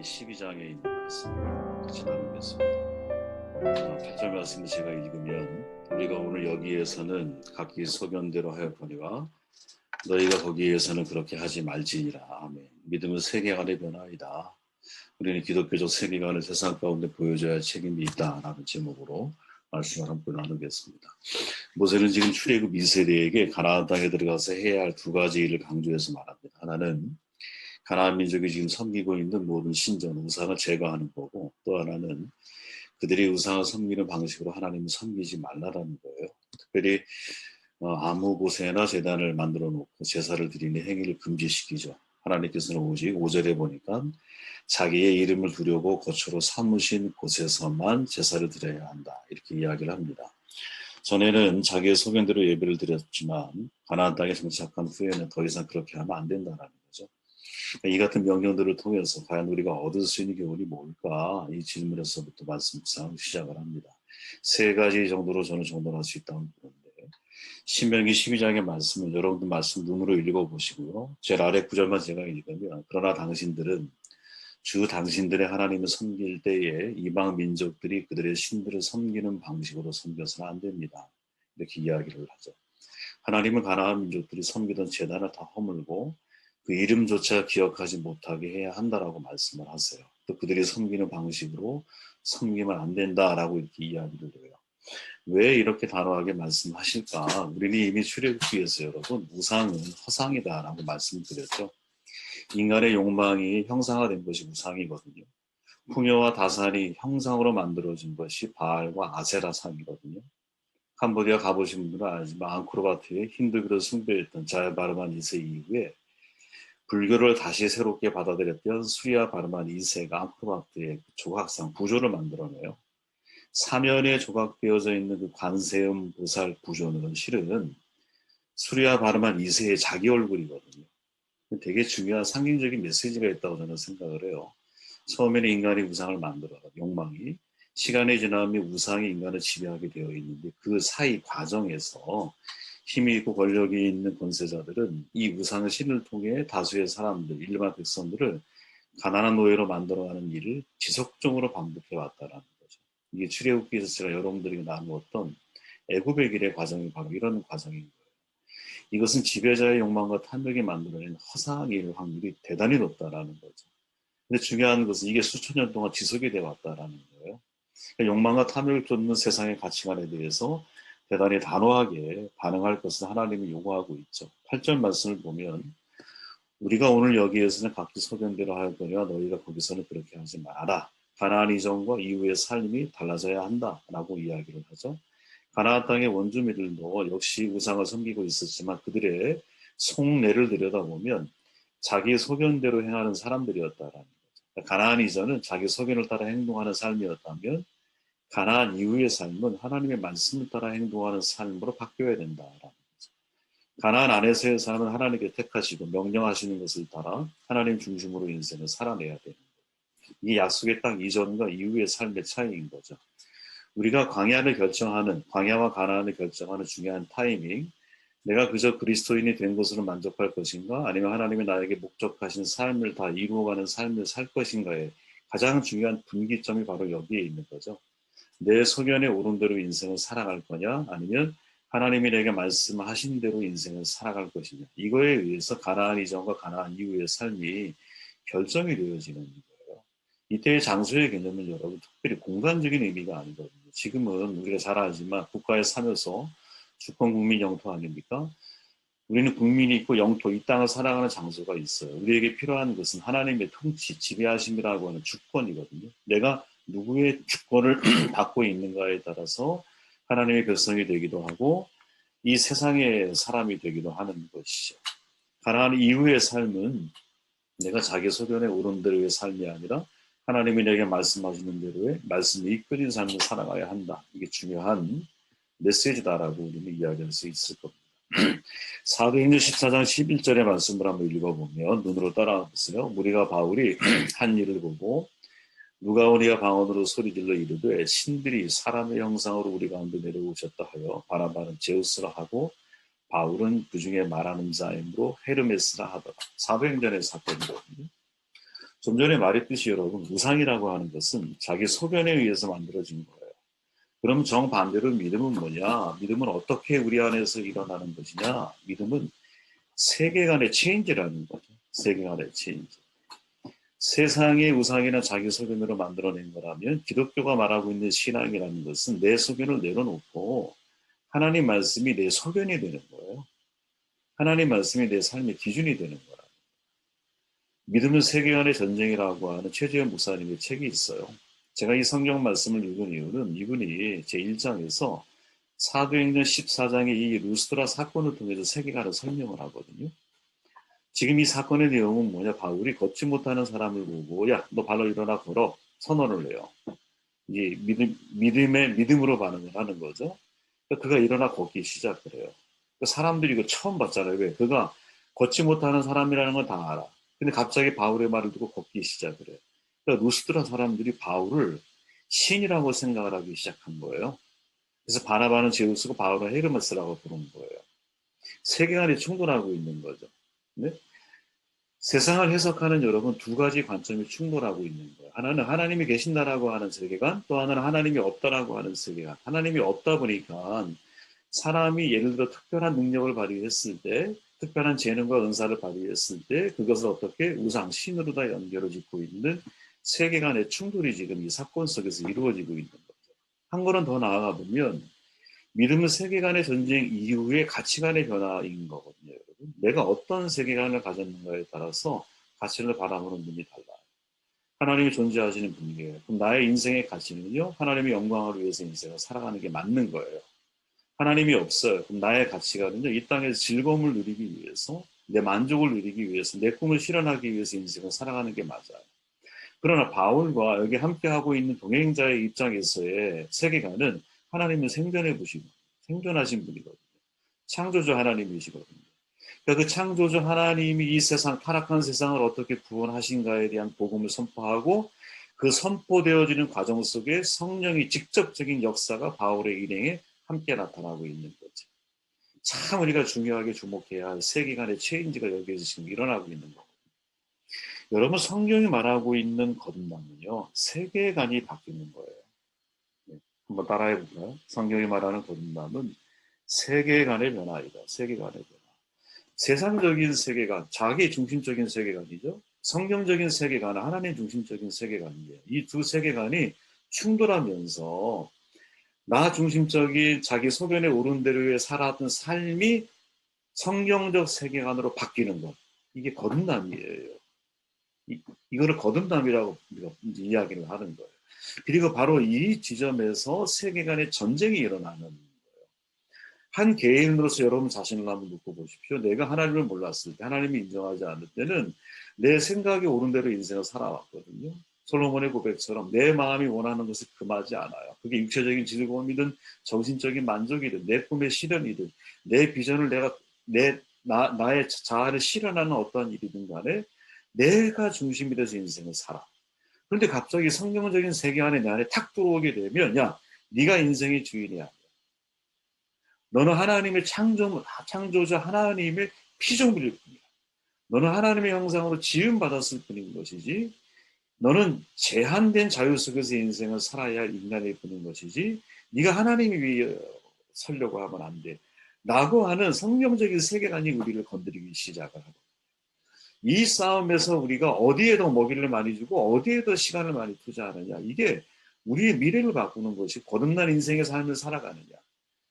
12장에 있는 말씀을 같이 나누겠습니다. 8절 말씀을 제가 읽으면 우리가 오늘 여기에서는 각기 소견대로 하였거니와 너희가 거기에서는 그렇게 하지 말지니라. 아멘. 믿음은 세계관의 변화이다. 우리는 기독교적 세계관을 세상 가운데 보여줘야 할 책임이 있다라는 제목으로 말씀을 함께 나누겠습니다. 모세는 지금 출애굽 2세대에게 가나안 땅에 들어가서 해야 할 두 가지 일을 강조해서 말합니다. 하나는 가나안 민족이 지금 섬기고 있는 모든 신전, 우상을 제거하는 거고, 또 하나는 그들이 우상을 섬기는 방식으로 하나님을 섬기지 말라라는 거예요. 특별히 아무 곳에나 제단을 만들어 놓고 제사를 드리는 행위를 금지시키죠. 하나님께서는 오직 5절에 보니까 자기의 이름을 두려고 거처로 삼으신 곳에서만 제사를 드려야 한다, 이렇게 이야기를 합니다. 전에는 자기의 소견대로 예배를 드렸지만 가나안 땅에 정착한 후에는 더 이상 그렇게 하면 안 된다는 거죠. 이 같은 명령들을 통해서 과연 우리가 얻을 수 있는 교훈이 뭘까? 이 질문에서부터 말씀 묵상을 시작을 합니다. 세 가지 정도로 저는 정돈할 수 있다고 보는데, 신명기 12장의 말씀을 여러분들 말씀 눈으로 읽어보시고요. 제일 아래 구절만 제가 읽으면, 그러나 당신들은 주 당신들의 하나님을 섬길 때에 이방 민족들이 그들의 신들을 섬기는 방식으로 섬겨서는 안 됩니다, 이렇게 이야기를 하죠. 하나님은 가나안 민족들이 섬기던 제단을 다 허물고 그 이름조차 기억하지 못하게 해야 한다라고 말씀을 하세요. 또 그들이 섬기는 방식으로 섬기면 안 된다라고 이렇게 이야기를 해요. 왜 이렇게 단호하게 말씀하실까? 우리는 이미 출애굽기에서 여러분 우상은 허상이다라고 말씀드렸죠. 인간의 욕망이 형상화된 것이 우상이거든요. 풍요와 다산이 형상으로 만들어진 것이 바알과 아세라상이거든요. 캄보디아 가보신 분들은 알지만 앙코르바트에 힌두교를 숭배했던 자야바르만 2세 이후에 불교를 다시 새롭게 받아들였던 수리아 바르만 2세가 앙코르바트의 조각상 구조를 만들어내요. 사면에 조각되어져 있는 그 관세음 보살 구조는 실은 수리아 바르만 2세의 자기 얼굴이거든요. 되게 중요한 상징적인 메시지가 있다고 저는 생각을 해요. 처음에는 인간이 우상을 만들어요. 욕망이. 시간이 지나면 우상이 인간을 지배하게 되어 있는데 그 사이 과정에서 힘이 있고 권력이 있는 권세자들은 이 우상의 신을 통해 다수의 사람들, 일반 백성들을 가난한 노예로 만들어가는 일을 지속적으로 반복해 왔다라는 거죠. 이게 출애굽기에서 제가 여러분들에게 나누었던 애굽의 길의 과정이 바로 이런 과정인 거예요. 이것은 지배자의 욕망과 탐욕이 만들어낸 허상일 확률이 대단히 높다라는 거죠. 근데 중요한 것은 이게 수천 년 동안 지속이 되어 왔다라는 거예요. 그러니까 욕망과 탐욕을 쫓는 세상의 가치관에 대해서 대단히 단호하게 반응할 것을 하나님이 요구하고 있죠. 8절 말씀을 보면 우리가 오늘 여기에서는 각기 소견대로 하였거니와 너희가 거기서는 그렇게 하지 마라. 가나안 이전과 이후의 삶이 달라져야 한다라고 이야기를 하죠. 가나안 땅의 원주민들도 역시 우상을 섬기고 있었지만 그들의 속내를 들여다보면 자기 소견대로 행하는 사람들이었다라는 거죠. 가나안 이전은 자기 소견을 따라 행동하는 삶이었다면 가나안 이후의 삶은 하나님의 말씀을 따라 행동하는 삶으로 바뀌어야 된다라는 거죠. 가나안 안에서의 삶은 하나님께 택하시고 명령하시는 것을 따라 하나님 중심으로 인생을 살아내야 되는 거예요. 이게 약속의 땅 이전과 이후의 삶의 차이인 거죠. 우리가 광야와 가나안을 결정하는 중요한 타이밍, 내가 그저 그리스도인이 된 것으로 만족할 것인가, 아니면 하나님이 나에게 목적하신 삶을 다 이루어가는 삶을 살 것인가에 가장 중요한 분기점이 바로 여기에 있는 거죠. 내 소견에 오른 대로 인생을 살아갈 거냐, 아니면 하나님이 내게 말씀하신 대로 인생을 살아갈 것이냐, 이거에 의해서 가나안 이전과 가나안 이후의 삶이 결정이 되어지는 거예요. 이때의 장소의 개념은 여러분 특별히 공간적인 의미가 아니거든요. 지금은 우리가 잘 알지만 국가에 살면서 주권 국민 영토 아닙니까? 우리는 국민이 있고 영토, 이 땅을 살아가는 장소가 있어요. 우리에게 필요한 것은 하나님의 통치, 지배하심이라고 하는 주권이거든요. 내가 누구의 주권을 받고 있는가에 따라서 하나님의 백성이 되기도 하고 이 세상의 사람이 되기도 하는 것이죠. 가나안 이후의 삶은 내가 자기 소견에 오른 대로의 삶이 아니라 하나님이 내게 말씀하시는 대로의 말씀이 이끌린 삶을 살아가야 한다. 이게 중요한 메시지다라고 우리는 이야기할 수 있을 겁니다. 사도행전 14장 11절의 말씀을 한번 읽어보면 눈으로 따라보세요. 무리가 바울이 한 일을 보고 누가오니아 방언으로 소리질러 이르되 신들이 사람의 형상으로 우리 가운데 내려오셨다 하여 바나바는 제우스라 하고 바울은 그 중에 말하는 자이므로 헤르메스라 하더라. 사도행전의 사건이거든요. 좀 전에 말했듯이 여러분, 우상이라고 하는 것은 자기 소견에 의해서 만들어진 거예요. 그럼 정반대로 믿음은 뭐냐? 믿음은 어떻게 우리 안에서 일어나는 것이냐? 믿음은 세계관의 체인지라는 거죠. 세계관의 체인지. 세상의 우상이나 자기 소견으로 만들어낸 거라면 기독교가 말하고 있는 신앙이라는 것은 내 소견을 내려놓고 하나님 말씀이 내 소견이 되는 거예요. 하나님 말씀이 내 삶의 기준이 되는 거라. 믿음은 세계관의 전쟁이라고 하는 최재현 목사님의 책이 있어요. 제가 이 성경 말씀을 읽은 이유는 이분이 제1장에서 사도행전 14장의 이 루스드라 사건을 통해서 세계관을 설명을 하거든요. 지금 이 사건의 내용은 뭐냐? 바울이 걷지 못하는 사람을 보고 야, 너 발로 일어나 걸어 선언을 해요. 이 믿음으로 반응을 하는 거죠. 그가 일어나 걷기 시작을 해요. 사람들이 이거 처음 봤잖아요. 왜? 그가 걷지 못하는 사람이라는 건 다 알아. 근데 갑자기 바울의 말을 듣고 걷기 시작을 해요. 그러니까 루스드라 사람들이 바울을 신이라고 생각을 하기 시작한 거예요. 그래서 바나바는 제우스고 바울은 헤르메스라고 부른 거예요. 세계관이 충돌하고 있는 거죠. 네? 세상을 해석하는 여러분 두 가지 관점이 충돌하고 있는 거예요. 하나는 하나님이 계신다라고 하는 세계관, 또 하나는 하나님이 없다라고 하는 세계관. 하나님이 없다 보니까 사람이 예를 들어 특별한 능력을 발휘했을 때, 특별한 재능과 은사를 발휘했을 때 그것을 어떻게 우상, 신으로 다 연결을 짓고 있는 세계관의 충돌이 지금 이 사건 속에서 이루어지고 있는 거죠. 한 걸음 더 나아가 보면 믿음은 세계관의 전쟁 이후의 가치관의 변화인 거거든요, 여러분. 내가 어떤 세계관을 가졌는가에 따라서 가치를 바라보는 눈이 달라요. 하나님이 존재하시는 분이에요. 그럼 나의 인생의 가치는요, 하나님의 영광을 위해서 인생을 살아가는 게 맞는 거예요. 하나님이 없어요. 그럼 나의 가치관은요, 이 땅에서 즐거움을 누리기 위해서, 내 만족을 누리기 위해서, 내 꿈을 실현하기 위해서 인생을 살아가는 게 맞아요. 그러나 바울과 여기 함께하고 있는 동행자의 입장에서의 세계관은 하나님은 생존해 보시고 생존하신 분이거든요. 창조주 하나님이시거든요. 그러니까 그 창조주 하나님이 이 세상, 타락한 세상을 어떻게 구원하신가에 대한 복음을 선포하고 그 선포되어지는 과정 속에 성령이 직접적인 역사가 바울의 일행에 함께 나타나고 있는 거죠. 참 우리가 중요하게 주목해야 할 세계관의 체인지가 여기에서 지금 일어나고 있는 거예요. 여러분 성경이 말하고 있는 거듭남은요. 세계관이 바뀌는 거예요. 네, 한번 따라해 볼까요? 성경이 말하는 거듭남은 세계관의 변화이다. 세계관의 변화. 세상적인 세계관, 자기 중심적인 세계관이죠. 성경적인 세계관은 하나님 중심적인 세계관이에요. 이 두 세계관이 충돌하면서 나 중심적인 자기 소견에 오른 대로의 살았던 삶이 성경적 세계관으로 바뀌는 것. 이게 거듭남이에요. 이거를 거듭남이라고 우리가 이야기를 하는 거예요. 그리고 바로 이 지점에서 세계관의 전쟁이 일어나는 거예요. 한 개인으로서 여러분 자신을 한번 놓고 보십시오. 내가 하나님을 몰랐을 때, 하나님이 인정하지 않을 때는 내 생각이 옳은 대로 인생을 살아왔거든요. 솔로몬의 고백처럼 내 마음이 원하는 것을 금하지 않아요. 그게 육체적인 즐거움이든 정신적인 만족이든 내 꿈의 실현이든 내 비전을 나의 자아를 실현하는 어떤 일이든 간에 내가 중심이 돼서 인생을 살아. 그런데 갑자기 성경적인 세계 안에 내 안에 탁 들어오게 되면 야, 네가 인생의 주인이야. 너는 하나님의 창조자 하나님의 피조물일 뿐이야. 너는 하나님의 형상으로 지음받았을 뿐인 것이지 너는 제한된 자유 속에서 인생을 살아야 할 인간일 뿐인 것이지 네가 하나님이 위해 서려고 하면 안 돼. 라고 하는 성경적인 세계관이 우리를 건드리기 시작을 하고 이 싸움에서 우리가 어디에 더 먹이를 많이 주고 어디에 더 시간을 많이 투자하느냐 이게 우리의 미래를 바꾸는 것이 거듭난 인생의 삶을 살아가느냐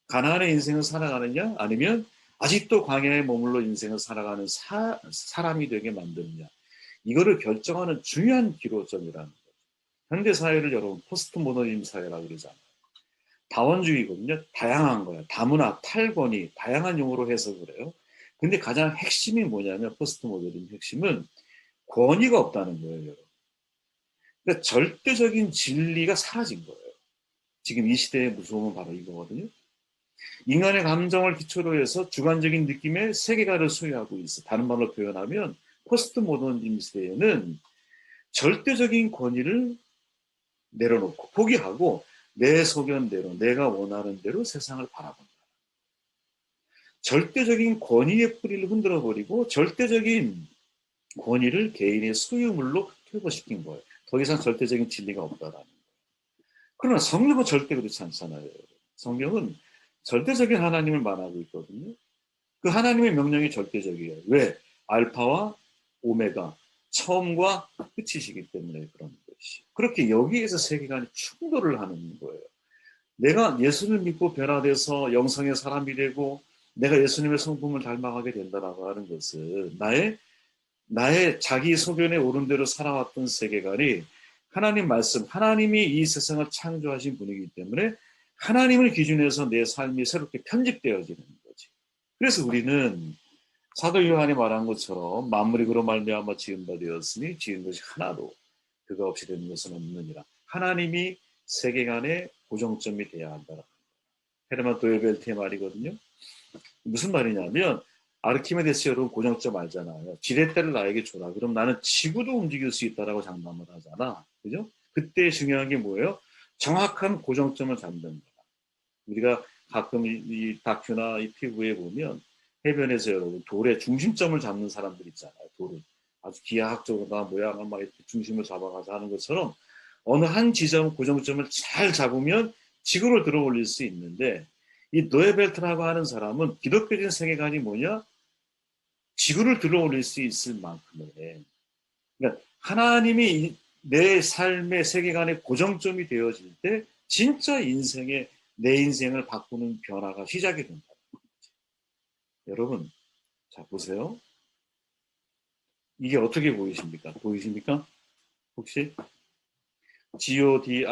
가나안의 인생을 살아가느냐 아니면 아직도 광야에 머물러 인생을 살아가는 사람이 되게 만드느냐 이거를 결정하는 중요한 기로점이라는 거죠. 현대 사회를 여러분 포스트 모더니즘 사회라고 그러잖아요. 다원주의거든요. 다양한 거예요. 다문화, 탈권위 다양한 용어로 해석을 해요. 근데 가장 핵심이 뭐냐면 포스트 모더니즘 핵심은 권위가 없다는 거예요. 여러분. 그러니까 절대적인 진리가 사라진 거예요. 지금 이 시대의 무서움은 바로 이거거든요. 인간의 감정을 기초로 해서 주관적인 느낌의 세계관을 소유하고 있어. 다른 말로 표현하면 포스트 모더니즘 시대에는 절대적인 권위를 내려놓고 포기하고 내 소견대로 내가 원하는 대로 세상을 바라본다. 절대적인 권위의 뿌리를 흔들어버리고 절대적인 권위를 개인의 소유물로 퇴보시킨 거예요. 더 이상 절대적인 진리가 없다라는 거예요. 그러나 성경은 절대 그렇지 않잖아요. 성경은 절대적인 하나님을 말하고 있거든요. 그 하나님의 명령이 절대적이에요. 왜? 알파와 오메가, 처음과 끝이시기 때문에 그런 것이. 그렇게 여기에서 세계관이 충돌을 하는 거예요. 내가 예수를 믿고 변화돼서 영성의 사람이 되고 내가 예수님의 성품을 닮아가게 된다라고 하는 것은 나의 자기 소견에 오른 대로 살아왔던 세계관이 하나님 말씀, 하나님이 이 세상을 창조하신 분이기 때문에 하나님을 기준해서 내 삶이 새롭게 편집되어지는 거지. 그래서 우리는 사도 요한이 말한 것처럼 만물이 그로 말미암아 지은 바 되었으니 지은 것이 하나도 그가 없이 되는 것은 없느니라. 하나님이 세계관의 고정점이 돼야 한다. 헤르만 도에벨트의 말이거든요. 무슨 말이냐면 아르키메데스 여러분 고정점 알잖아요. 지렛대를 나에게 줘라. 그럼 나는 지구도 움직일 수 있다라고 장담을 하잖아. 그죠? 그때 중요한 게 뭐예요? 정확한 고정점을 잡는 거야. 우리가 가끔 이 다큐나 이 TV에 보면 해변에서 여러분 돌의 중심점을 잡는 사람들 있잖아요. 돌을 아주 기하학적으로나 모양을 막 이렇게 중심을 잡아가서 하는 것처럼 어느 한 지점 고정점을 잘 잡으면 지구를 들어 올릴 수 있는데 이 노에벨트라고 하는 사람은 기독교적인 세계관이 뭐냐? 지구를 들어 올릴 수 있을 만큼의 그러니까 하나님이 내 삶의 세계관의 고정점이 되어질 때 진짜 내 인생을 바꾸는 변화가 시작이 된다. 여러분, 자 보세요. 이게 어떻게 보이십니까? 보이십니까? 혹시 GODISNOWHERE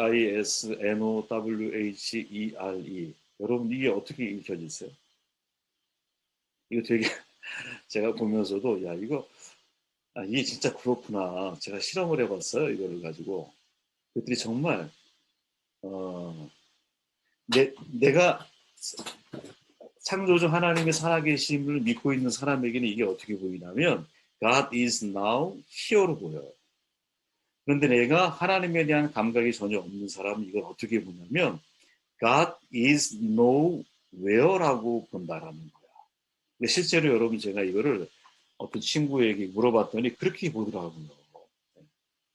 여러분 이게 어떻게 읽혀지세요? 이거 되게 제가 보면서도 야 이거 이게 진짜 그렇구나. 제가 실험을 해봤어요. 이거를 가지고 그들이 정말 내가 창조주 하나님의 살아계심을 믿고 있는 사람에게는 이게 어떻게 보이냐면 God is now here로 보여요. 그런데 내가 하나님에 대한 감각이 전혀 없는 사람은 이걸 어떻게 보냐면 God is nowhere라고 본다라는 거야. 근데 실제로 여러분 제가 이거를 어떤 친구에게 물어봤더니 그렇게 보더라고요.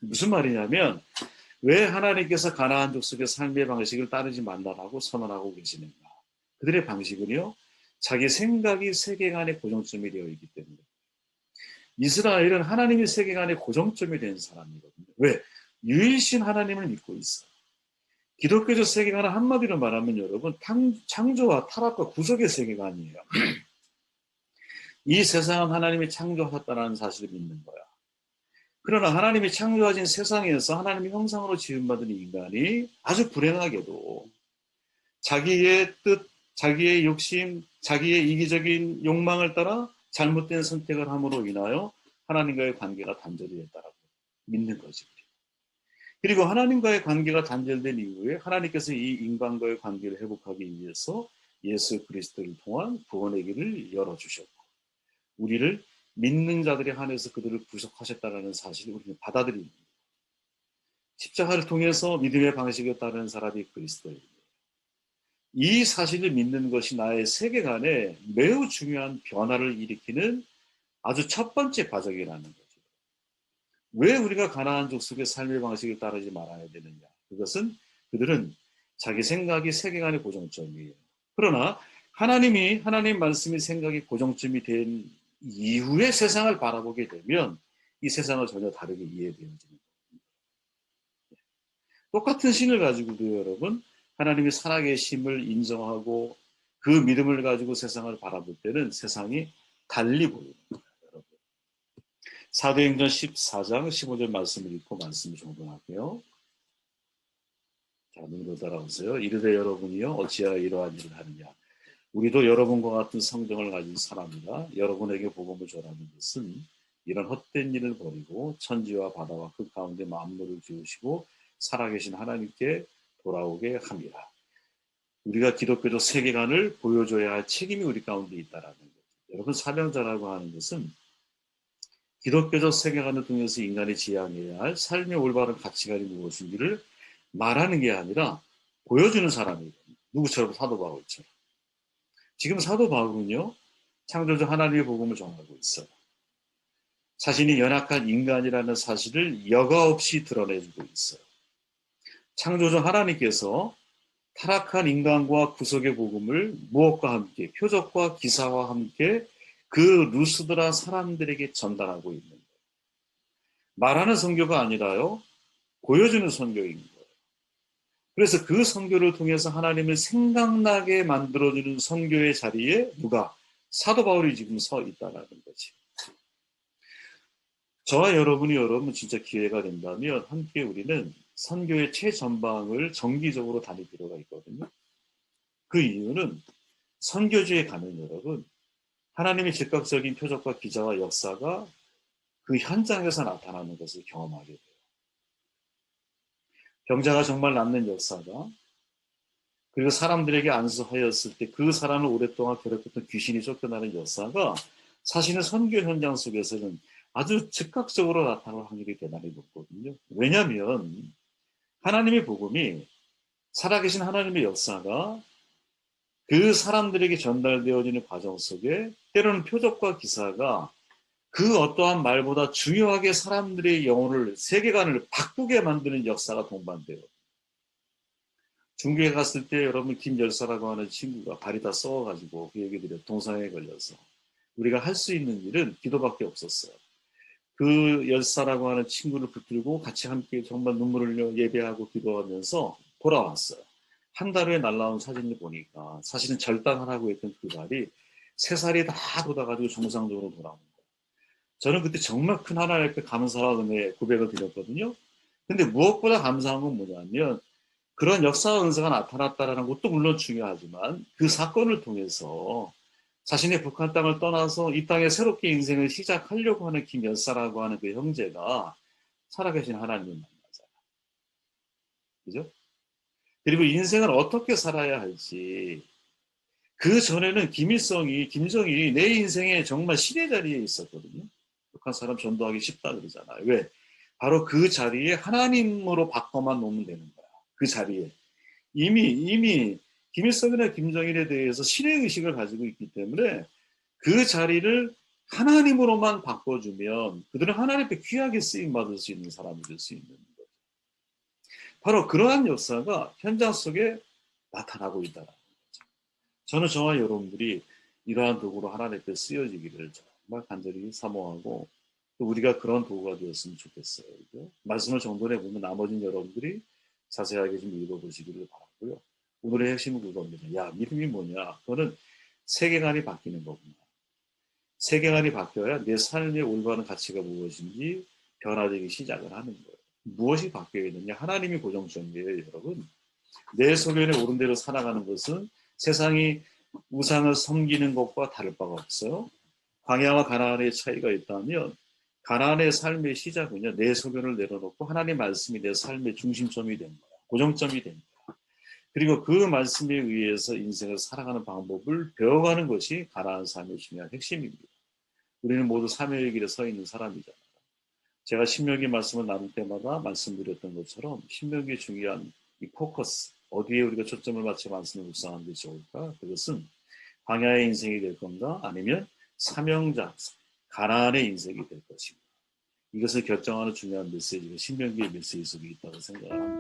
무슨 말이냐면 왜 하나님께서 가나안 족속의 삶의 방식을 따르지 말라고 선언하고 계시는가? 그들의 방식은요. 자기 생각이 세계관의 고정점이 되어 있기 때문에 이스라엘은 하나님의 세계관의 고정점이 된 사람이거든요. 왜? 유일신 하나님을 믿고 있어. 기독교적 세계관은 한마디로 말하면 여러분 창조와 타락과 구속의 세계관이에요. 이 세상은 하나님이 창조하셨다는 사실을 믿는 거야. 그러나 하나님이 창조하신 세상에서 하나님의 형상으로 지음받은 인간이 아주 불행하게도 자기의 뜻, 자기의 욕심, 자기의 이기적인 욕망을 따라 잘못된 선택을 함으로 인하여 하나님과의 관계가 단절이 됐다고 믿는 거지. 그리고 하나님과의 관계가 단절된 이후에 하나님께서 이 인간과의 관계를 회복하기 위해서 예수 그리스도를 통한 구원의 길을 열어주셨고 우리를 믿는 자들에 한해서 그들을 구속하셨다는 사실을 우리는 받아들입니다. 십자가를 통해서 믿음의 방식에 따르는 사람이 그리스도입니다. 이 사실을 믿는 것이 나의 세계관에 매우 중요한 변화를 일으키는 아주 첫 번째 과정이라는 거죠. 왜 우리가 가나안 족속의 삶의 방식을 따르지 말아야 되느냐? 그것은 그들은 자기 생각이 세계관의 고정점이에요. 그러나 하나님 말씀이 생각이 고정점이 된 이후에 세상을 바라보게 되면 이 세상을 전혀 다르게 이해되어지는 겁니다. 똑같은 신을 가지고도 여러분 하나님이 살아계심을 인정하고 그 믿음을 가지고 세상을 바라볼 때는 세상이 달리 보이는 거예요. 여러분. 사도행전 14장 15절 말씀을 읽고 말씀을 종료할게요. 자, 눈으로 따라오세요. 이르되 여러분이요 어찌하여 이러한 일을 하느냐. 우리도 여러분과 같은 성정을 가진 사람이라 여러분에게 복음을 전하는 것은 이런 헛된 일을 버리고 천지와 바다와 그 가운데 만물을 지으시고 살아계신 하나님께 돌아오게 합니다. 우리가 기독교적 세계관을 보여줘야 할 책임이 우리 가운데 있다라는 거죠. 여러분 사명자라고 하는 것은 기독교적 세계관을 통해서 인간이 지향해야 할 삶의 올바른 가치관이 무엇인지를 말하는 게 아니라 보여주는 사람이거든요. 누구처럼 사도 바울처럼. 지금 사도 바울은요. 창조주 하나님의 복음을 전하고 있어요. 자신이 연약한 인간이라는 사실을 여과 없이 드러내주고 있어요. 창조주 하나님께서 타락한 인간과 구속의 복음을 무엇과 함께, 표적과 기사와 함께 그 루스드라 사람들에게 전달하고 있는 거예요. 말하는 선교가 아니라요, 보여주는 선교인 거예요. 그래서 그 선교를 통해서 하나님을 생각나게 만들어주는 선교의 자리에 누가? 사도 바울이 지금 서 있다는 거지. 저와 여러분 진짜 기회가 된다면 함께 우리는 선교의 최전방을 정기적으로 다닐 필요가 있거든요. 그 이유는 선교지에 가면 여러분, 하나님의 즉각적인 표적과 기자와 역사가 그 현장에서 나타나는 것을 경험하게 돼요. 병자가 정말 낫는 역사가, 그리고 사람들에게 안수하였을 때 그 사람을 오랫동안 괴롭혔던 귀신이 쫓겨나는 역사가 사실은 선교 현장 속에서는 아주 즉각적으로 나타날 확률이 대단히 높거든요. 왜냐하면 하나님의 복음이, 살아계신 하나님의 역사가 그 사람들에게 전달되어지는 과정 속에 때로는 표적과 기사가 그 어떠한 말보다 중요하게 사람들의 영혼을, 세계관을 바꾸게 만드는 역사가 동반돼요. 중국에 갔을 때 여러분 김열사라고 하는 친구가 발이 다 썩어가지고 그 얘기 드려 동상에 걸려서 우리가 할 수 있는 일은 기도밖에 없었어요. 그 열사라고 하는 친구를 붙들고 같이 함께 정말 눈물을 흘려 예배하고 기도하면서 돌아왔어요. 한 달 후에 날라온 사진을 보니까 사실은 절단하라고 했던 그 발이 3살이 다 돋아가지고 정상적으로 돌아온 거예요. 저는 그때 정말 큰 하나님께 감사와 은혜 고백을 드렸거든요. 근데 무엇보다 감사한 건 뭐냐면 그런 역사와 은사가 나타났다는 것도 물론 중요하지만 그 사건을 통해서 자신의 북한 땅을 떠나서 이 땅에 새롭게 인생을 시작하려고 하는 김열사라고 하는 그 형제가 살아계신 하나님을 만나잖아요. 그죠? 그리고 인생을 어떻게 살아야 할지, 그 전에는 김정일이 내 인생에 정말 신의 자리에 있었거든요. 북한 사람 전도하기 쉽다 그러잖아요. 왜? 바로 그 자리에 하나님으로 바꿔만 놓으면 되는 거야. 그 자리에. 이미 김일성이나 김정일에 대해서 신의 의식을 가지고 있기 때문에 그 자리를 하나님으로만 바꿔주면 그들은 하나님 앞에 귀하게 쓰임받을 수 있는 사람이 될 수 있는 거죠. 바로 그러한 역사가 현장 속에 나타나고 있다는 거죠. 저는 저와 여러분들이 이러한 도구로 하나님 앞에 쓰여지기를 정말 간절히 사모하고 또 우리가 그런 도구가 되었으면 좋겠어요. 그죠? 말씀을 정돈해 보면 나머지는 여러분들이 자세하게 좀 읽어보시기를 바라고요. 오늘의 핵심은 그겁니다. 야, 믿음이 뭐냐? 그거는 세계관이 바뀌는 거구나. 세계관이 바뀌어야 내 삶의 올바른 가치가 무엇인지 변화되기 시작을 하는 거예요. 무엇이 바뀌어야 되냐? 하나님이 고정점이에요, 여러분. 내 소견에 옳은 대로 살아가는 것은 세상이 우상을 섬기는 것과 다를 바가 없어요. 광야와 가나안의 차이가 있다면 가나안의 삶의 시작은요, 내 소견을 내려놓고 하나님의 말씀이 내 삶의 중심점이 된 거야. 고정점이 된 거야. 그리고 그 말씀에 의해서 인생을 살아가는 방법을 배워가는 것이 가나안 삶의 중요한 핵심입니다. 우리는 모두 사명의 길에 서 있는 사람이잖아요. 제가 신명기 말씀을 나눌 때마다 말씀드렸던 것처럼 신명기의 중요한 이 포커스, 어디에 우리가 초점을 맞춰 말씀을 묵상하는 게 좋을까? 그것은 광야의 인생이 될 건가? 아니면 사명자, 가나안의 인생이 될 것인가? 이것을 결정하는 중요한 메시지가 신명기의 메시지 속에 있다고 생각합니다.